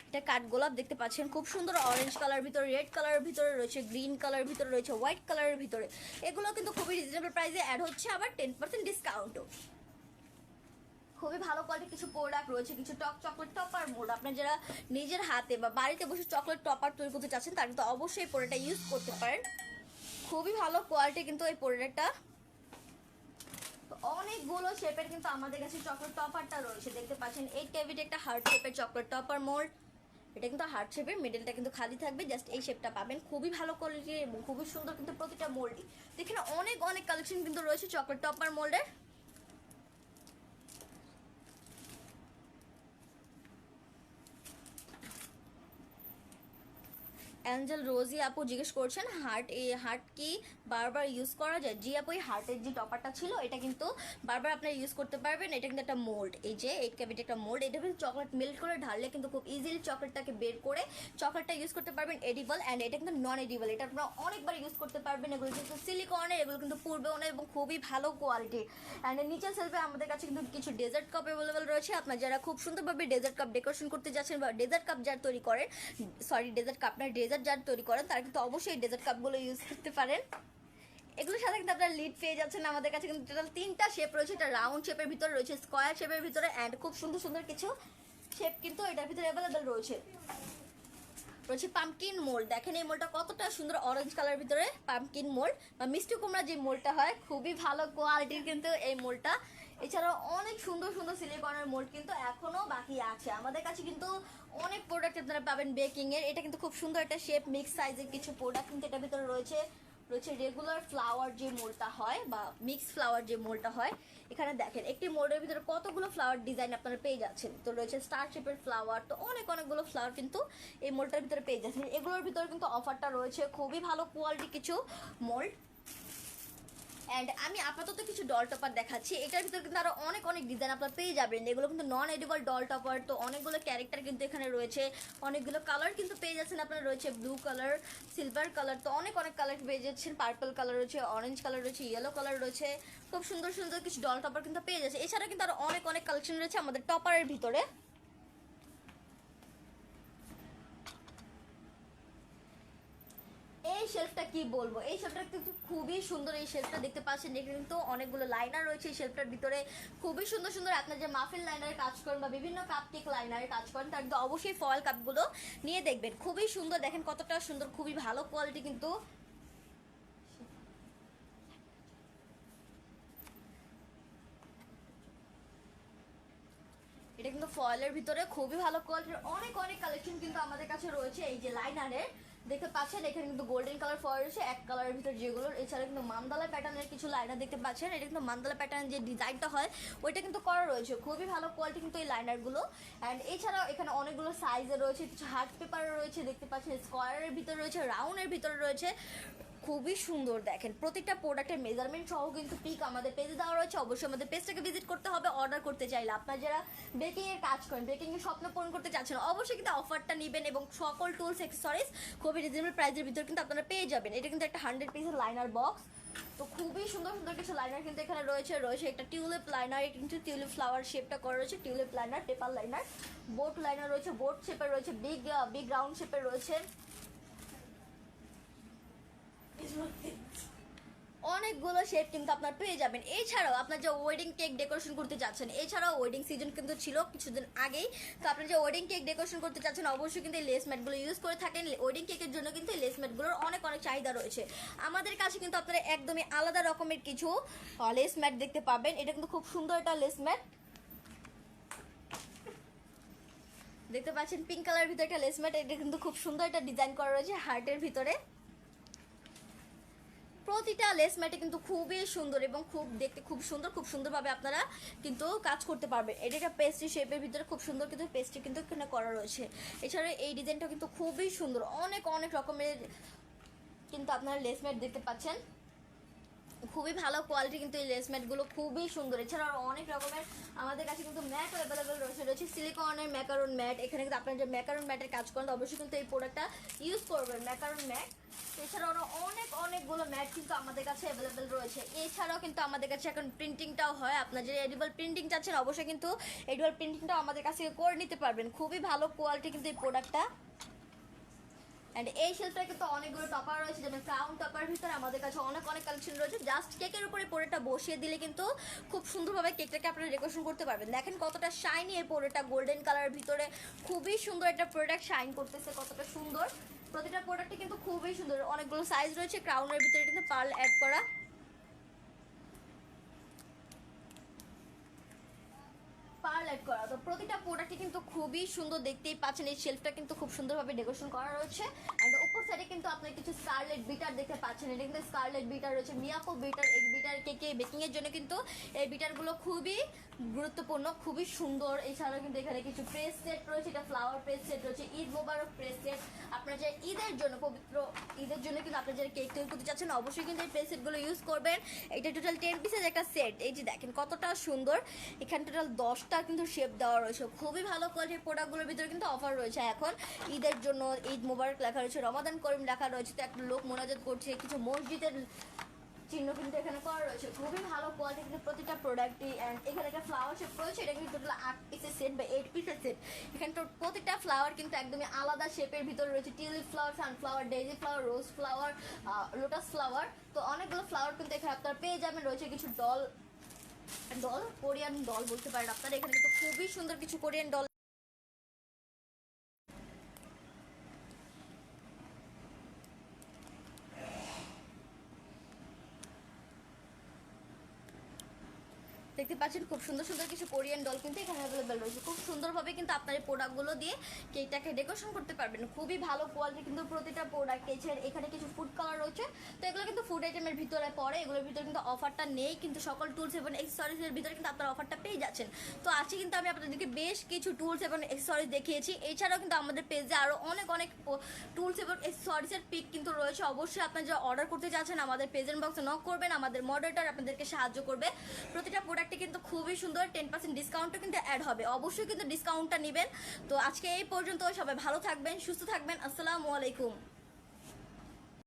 Speaker 1: এটা কাঠগোলাপ দেখতে পাচ্ছেন, খুব সুন্দর অরেঞ্জ কালার ভিতরে, রেড কালারের ভিতরে রয়েছে, গ্রিন কালারের ভিতরে রয়েছে, হোয়াইট কালারের ভিতরে। এগুলো কিন্তু খুবই রিজনেবল প্রাইসে অ্যাড হচ্ছে, আবার 10% ডিসকাউন্টও। খুবই ভালো কোয়ালিটির কিছু প্রোডাক্ট রয়েছে। কিছু চকলেট টপার মোল্ড, আপনার যারা নিজের হাতে বা বাড়িতে বসে চকলেট টপার তৈরি করতে চাচ্ছেন, তারা কিন্তু অবশ্যই এই প্রোডাক্টটা ইউজ করতে পারেন। খুবই ভালো কোয়ালিটি কিন্তু এই প্রোডাক্টটা। তো অনেকগুলো শেপের কিন্তু আমাদের কাছে চকলেট টপারটা রয়েছে। দেখতে পাচ্ছেন 8 ক্যাভিটি একটা হার্ট শেপের চকলেট টপার মোল্ড। এটা কিন্তু হার্ট শেপের, মিডলটা কিন্তু খালি থাকবে, জাস্ট এই শেপটা পাবেন। খুবই ভালো কোয়ালিটির এবং খুবই সুন্দর কিন্তু প্রতিটা মোল্ডই। দেখেন অনেক অনেক কালেকশন কিন্তু রয়েছে চকলেট টপার মোল্ডের। অ্যাঞ্জেল রোজি আপু জিজ্ঞেস করছেন হার্ট কি বারবার ইউজ করা যায়? জি আপু, এই হার্টের যে টপারটা ছিল এটা কিন্তু বারবার আপনারা ইউজ করতে পারবেন। এটা কিন্তু একটা মোল্ড, এই যে 8 ক্যাভিটি একটা মোল্ড। এটা কিন্তু চকলেট মেল্ট করে ঢাললে কিন্তু খুব ইজিলি চকলেটটাকে বের করে চকলেটটা ইউজ করতে পারবেন এডিবল। অ্যান্ড এটা কিন্তু নন এডিবল, এটা আপনারা অনেকবার ইউজ করতে পারবেন। এগুলো কিন্তু সিলিকনের, এগুলো কিন্তু পূর্বেও না এবং খুবই ভালো কোয়ালিটি। অ্যান্ড নিচের সেলফে আমাদের কাছে কিন্তু কিছু ডেজার্ট কাপ অ্যাভেলেবেল রয়েছে। আপনার যারা খুব সুন্দরভাবে ডেজার্ট কাপ ডেকোরেশন করতে যাচ্ছেন বা ডেজার্ট কাপ যারা তৈরি করেন, ডেজার্ট কাপ না, ডেজার্ট ডেজার্ট যারা তৈরি করেন তারা কিন্তু অবশ্যই ডেজার্ট কাপগুলো ইউজ করতে পারেন। এগুলোর সাথে কিন্তু আপনারা লিড পেয়ে যাচ্ছেন। আমাদের কাছে কিন্তু টোটাল 3টা শেপ রয়েছে। এটা রাউন্ড শেপের ভিতরে রয়েছে, স্কোয়ার শেপের ভিতরে, অ্যান্ড খুব সুন্দর সুন্দর কিছু শেপ কিন্তু এটার ভিতরে অ্যাভেলেবেল রয়েছে। পাম্পকিন মোল্ড, দেখেন এই মোল্ডটা কতটা সুন্দর, অরেঞ্জ কালার ভিতরে পাম্পকিন মোল্ড বা মিষ্টি কুমড়া যে মোল্ডটা হয়, খুবই ভালো কোয়ালিটির কিন্তু এই মোল্ডটা। এছাড়াও অনেক সুন্দর সুন্দর সিলিকনের মোল্ড কিন্তু এখনো বাকি আছে আমাদের কাছে। কিন্তু অনেক প্রোডাক্ট আপনারা পাবেন বেকিং এর। এটা কিন্তু খুব সুন্দর একটা শেপ, মিক্স সাইজের কিছু প্রোডাক্ট কিন্তু এটার ভিতরে রয়েছে। রেগুলার ফ্লাওয়ার যে মোল্ডটা হয় বা মিক্স ফ্লাওয়ার যে মোল্ডটা হয়, এখানে দেখেন একটি মোল্ডের ভিতরে কতগুলো ফ্লাওয়ার ডিজাইন আপনারা পেয়ে যাচ্ছেন। তো রয়েছে স্টার শেপের ফ্লাওয়ার, তো অনেকগুলো ফ্লাওয়ার কিন্তু এই মোল্ডটার ভিতরে পেয়ে যাচ্ছেন। এগুলোর ভিতরে কিন্তু অফারটা রয়েছে, খুবই ভালো কোয়ালিটি কিছু মোল্ড। অ্যান্ড আমি আপাতত কিছু ডল টপার দেখাচ্ছি। এটার ভিতরে কিন্তু আরো অনেক ডিজাইন আপনারা পেয়ে যাবেন। এগুলো কিন্তু নন এডিবল ডল টপার। তো অনেকগুলো ক্যারেক্টার কিন্তু এখানে রয়েছে, অনেকগুলো কালার কিন্তু পেয়ে যাচ্ছেন আপনারা। রয়েছে ব্লু কালার, সিলভার কালার, তো অনেক কালার পেয়ে যাচ্ছেন। পার্পল কালার রয়েছে, অরেঞ্জ কালার রয়েছে, ইয়েলো কালার রয়েছে। খুব সুন্দর সুন্দর কিছু ডল টপার কিন্তু পেয়ে যাচ্ছে। এছাড়া কিন্তু আরো অনেক কালেকশন রয়েছে আমাদের টপারের ভিতরে। এই শেলফটা কি বলবো, এই শেলফটা কিন্তু খুবই সুন্দর। এই শেলফটা দেখতে পাচ্ছেন, এখানে কিন্তু অনেকগুলো লাইনার রয়েছে এই শেলফটার ভিতরে। খুবই সুন্দর সুন্দর আপনার যে মাফিন লাইনারের কাজ করেন বা বিভিন্ন কাপ কেক লাইনারের কাজ করেন, তার কিন্তু অবশ্যই ফয়েল কাপগুলো নিয়ে দেখবেন। খুবই সুন্দর, দেখেন কতটা সুন্দর, খুবই ভালো কোয়ালিটি কিন্তু। এটা কিন্তু ফয়েলের ভিতরে খুবই ভালো কোয়ালিটির অনেক কালেকশন কিন্তু আমাদের কাছে রয়েছে। এই যে লাইনারের দেখতে পাচ্ছেন, এখানে কিন্তু গোল্ডেন কালার ফয়েল রয়েছে এক কালারের ভিতরে যেগুলো। এছাড়া কিন্তু মান্দালা প্যাটার্নের কিছু লাইনার দেখতে পাচ্ছেন। এটা কিন্তু মান্দালা প্যাটার্ন যে ডিজাইনটা হয় ওইটা কিন্তু করা রয়েছে, খুবই ভালো কোয়ালিটি কিন্তু এই লাইনারগুলো। অ্যান্ড এছাড়াও এখানে অনেকগুলো সাইজে রয়েছে, কিছু হার্ট পেপার রয়েছে দেখতে পাচ্ছেন, স্কোয়ারের ভিতরে রয়েছে, রাউন্ডের ভিতরে রয়েছে। খুবই সুন্দর, দেখেন প্রত্যেকটা প্রোডাক্টের মেজারমেন্ট সহ কিন্তু পিক আমাদের পেজে দেওয়া রয়েছে। অবশ্যই আমাদের পেজটাকে ভিজিট করতে হবে অর্ডার করতে চাইলে। আপনারা যারা বেকিং এর কাজ করেন, বেকিং এর স্বপ্ন পূরণ করতে চাচ্ছেন, অবশ্যই কিন্তু অফারটা নেবেন এবং সকল টুলস অ্যাক্সেসরিজ খুবই রিজনেবল প্রাইসের ভিতরে কিন্তু আপনারা পেয়ে যাবেন। এটা কিন্তু একটা 100 পিসের লাইনার বক্স। তো খুবই সুন্দর সুন্দর কিছু লাইনার কিন্তু এখানে রয়েছে একটা টিউলিপ লাইনার, এটা কিন্তু টিউলিপ ফ্লাওয়ার শেপটা করা রয়েছে। Tulip liner, paper liner, boat liner রয়েছে, বোট শেপের রয়েছে, বিগ রাউন্ড শেপের রয়েছে। অনেকগুলো শেপ কিন্তু আপনার পেয়ে যাবেন। এছাড়াও আপনার যে ওয়েডিং কেক ডেকোরেশন করতে চাচ্ছেন, এছাড়াও ওয়েডিং সিজন কিন্তু ছিল কিছুদিন আগেই। তো আপনার যে ওয়েডিং কেক ডেকোরেশন করতে চাচ্ছেন, অবশ্যই কিন্তু এই লেস ম্যাটগুলো ইউজ করে থাকেন। ওয়েডিং কেকের জন্য কিন্তু এই লেস ম্যাটগুলোর অনেক চাহিদা রয়েছে আমাদের কাছে। কিন্তু আপনারা একদমই আলাদা রকমের কিছু লেস ম্যাট দেখতে পাবেন। এটা কিন্তু খুব সুন্দর একটা লেস ম্যাট দেখতে পাচ্ছেন, পিঙ্ক কালারের ভিতরে একটা লেস ম্যাট। এটা কিন্তু খুব সুন্দর একটা ডিজাইন করা রয়েছে হার্টের ভিতরে। প্রতিটা লেস ম্যাটে কিন্তু খুবই সুন্দর এবং দেখতে খুব সুন্দরভাবে আপনারা কিন্তু কাজ করতে পারবেন। এটা একটা পেস্ট্রি শেপের ভিতরে খুব সুন্দর কিন্তু পেস্ট্রি কিন্তু এখানে করা রয়েছে। এছাড়া এই ডিজাইনটা কিন্তু খুবই সুন্দর, অনেক রকমের কিন্তু আপনারা লেস ম্যাট দেখতে পাচ্ছেন। খুবই ভালো কোয়ালিটি কিন্তু এই লেস ম্যাটগুলো খুবই সুন্দর। এছাড়া আরও অনেক রকমের আমাদের কাছে কিন্তু ম্যাট অ্যাভেলেবেল রয়েছে সিলিকনের ম্যাকারন ম্যাট। এখানে কিন্তু আপনারা যে ম্যাকারন ম্যাটের কাজ করেন, অবশ্যই কিন্তু এই প্রোডাক্টটা ইউজ করবেন, ম্যাকারন ম্যাট। এছাড়াও আরও অনেকগুলো ম্যাট কিন্তু আমাদের কাছে অ্যাভেলেবেল রয়েছে। এছাড়াও কিন্তু আমাদের কাছে এখন প্রিন্টিংটাও হয়। আপনার যে এডিবল প্রিন্টিং চাচ্ছেন, অবশ্যই কিন্তু এডিবল প্রিন্টিংটাও আমাদের কাছে করে নিতে পারবেন। খুবই ভালো কোয়ালিটি কিন্তু এই প্রোডাক্টটা। অ্যান্ড এই শেলফটা কিন্তু অনেকগুলো টপার রয়েছে, যেমন ক্রাউন টপার ভিতরে আমাদের কাছে অনেক কালেকশন রয়েছে। জাস্ট কেকের উপরে পোড়েটা বসিয়ে দিলে কিন্তু খুব সুন্দরভাবে কেকটাকে আপনারা ডেকোরেশন করতে পারবেন। দেখেন কতটা শাইনি এই পোড়েটা, গোল্ডেন কালারের ভিতরে খুবই সুন্দর একটা প্রোডাক্ট শাইন করতেছে, কতটা সুন্দর। প্রতিটা প্রোডাক্টই কিন্তু খুবই সুন্দর, অনেকগুলো সাইজ রয়েছে। ক্রাউনের ভিতরে কিন্তু পার্ল অ্যাড করা, তো প্রতিটা প্রোডাক্টই কিন্তু খুবই সুন্দর, দেখতেই পাচ্ছেন। এই শেলফটা কিন্তু খুব সুন্দরভাবে ডেকোরেশন করা রয়েছে। অ্যান্ড উপর সাইডে কিন্তু আপনি কিছু স্কারলেট বিটার দেখতে পাচ্ছেন। এটা কিন্তু স্কারলেট বিটার রয়েছে, মিয়াকো বিটার। এই বিটার কেকে বেকিং এর জন্য কিন্তু এই বিটারগুলো খুবই গুরুত্বপূর্ণ, খুবই সুন্দর। এছাড়াও কিন্তু এখানে কিছু প্রেস সেট রয়েছে, এটা ফ্লাওয়ার প্রেস সেট রয়েছে, ঈদ মোবারক প্রেস সেট। আপনার যে ঈদের জন্য, পবিত্র ঈদের জন্য কিন্তু আপনার যারা কেক তৈরি করতে চাচ্ছেন, অবশ্যই কিন্তু এই প্রেস সেটগুলো ইউজ করবেন। এটা টোটাল 10 পিসের একটা সেট। এই যে দেখেন কতটা সুন্দর, এখানে টোটাল 10টা কিন্তু শেপ দেওয়া রয়েছে। খুবই ভালো কোয়ালিটির প্রোডাক্টগুলোর ভিতরে কিন্তু অফার রয়েছে এখন ঈদের জন্য। ঈদ মোবারক লেখা রয়েছে, রমাদান করিম লেখা রয়েছে। তো একটা লোক মোনাজাত করছে, কিছু মসজিদের চিহ্ন কিন্তু এখানে করা রয়েছে, খুবই ভালো কোয়ালিটি কিন্তু প্রতিটা প্রোডাক্টই। অ্যান্ড এখানে একটা ফ্লাওয়ার শেপ রয়েছে, এটা কিন্তু টোটাল 8 পিসের সেট বা 8 পিসের সেট। এখানে তো প্রতিটা ফ্লাওয়ার কিন্তু একদমই আলাদা শেপের ভিতরে রয়েছে, tulip flower, sunflower, daisy flower, রোজ ফ্লাওয়ার, লোটাস ফ্লাওয়ার। তো অনেকগুলো ফ্লাওয়ার কিন্তু এখানে আপনারা পেয়ে যাবেন। রয়েছে কিছু ডল, কোরিয়ান ডল বলতে পারেন আপনারা। এখানে কিন্তু খুবই সুন্দর কিছু কোরিয়ান ডল দেখতে পাচ্ছেন। খুব সুন্দর সুন্দর কিছু কোরিয়ান ডল কিন্তু এখানে অ্যাভেলেবেল রয়েছে। খুব সুন্দরভাবে কিন্তু আপনার এই প্রোডাক্টগুলো দিয়ে কেকটাকে ডেকোরেশন করতে পারবেন। খুবই ভালো কোয়ালিটি কিন্তু প্রতিটা প্রোডাক্ট। এখানে কিছু ফুড কালার রয়েছে, তো এগুলো কিন্তু ফুড আইটেমের ভিতরে পড়ে। এগুলোর ভিতরে কিন্তু অফারটা নেই, কিন্তু সকল টুলস এবং এক্সেসরিজের ভিতরে কিন্তু আপনারা অফারটা পেয়ে যাচ্ছেন। তো আজকে কিন্তু আমি আপনাদেরকে বেশ কিছু টুলস এবং এক্সেসরিজ দেখিয়েছি। এছাড়াও কিন্তু আমাদের পেজে আরও অনেক অনেক টুলস এবং এক্সেসরিজের পিক কিন্তু রয়েছে। অবশ্যই আপনারা যারা অর্ডার করতে চাচ্ছেন আমাদের পেজের বক্সে নক করবেন, আমাদের মডারেটর আপনাদেরকে সাহায্য করবে। প্রতিটা প্রোডাক্টে কিন্তু খুবই সুন্দর 10% ডিসকাউন্টও কিন্তু অ্যাড হবে। অবশ্যই কিন্তু ডিসকাউন্টটা নেবেন। তো আজকে এই পর্যন্ত, সবাই ভালো থাকবেন, সুস্থ থাকবেন। আসসালামু আলাইকুম।